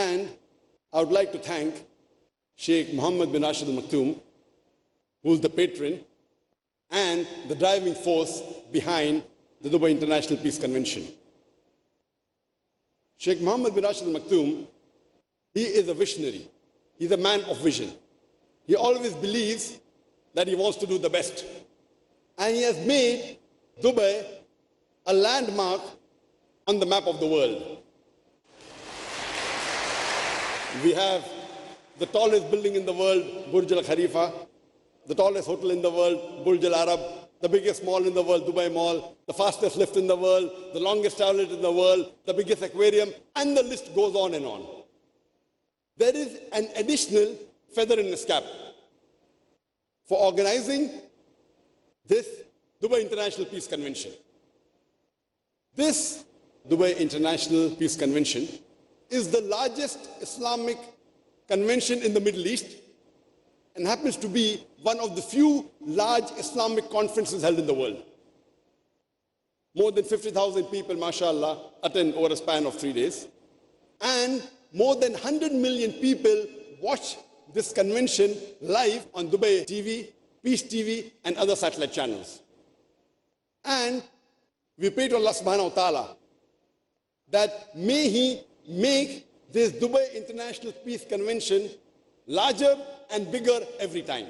And I would like to thank Sheikh Mohammed bin Rashid Al Maktoum, who is the patron and the driving force behind the Dubai International Peace Convention. Sheikh Mohammed bin Rashid Al Maktoum, he is a visionary. He's a man of vision. He always believes that he wants to do the best. And he has made Dubai a landmark on the map of the world. We have the tallest building in the world, Burj Al Khalifa, the tallest hotel in the world, Burj Al Arab, the biggest mall in the world, Dubai Mall, the fastest lift in the world, the longest toilet in the world, the biggest aquarium, and the list goes on and on. There is an additional feather in his cap for organizing this Dubai International Peace Convention. This Dubai International Peace Convention is the largest Islamic convention in the Middle East and happens to be one of the few large Islamic conferences held in the world. More than 50,000 people, mashallah, attend over a span of 3 days. And more than 100 million people watch this convention live on Dubai TV, Peace TV, and other satellite channels. And we pray to Allah subhanahu wa ta'ala that may He make this Dubai International Peace Convention larger and bigger every time.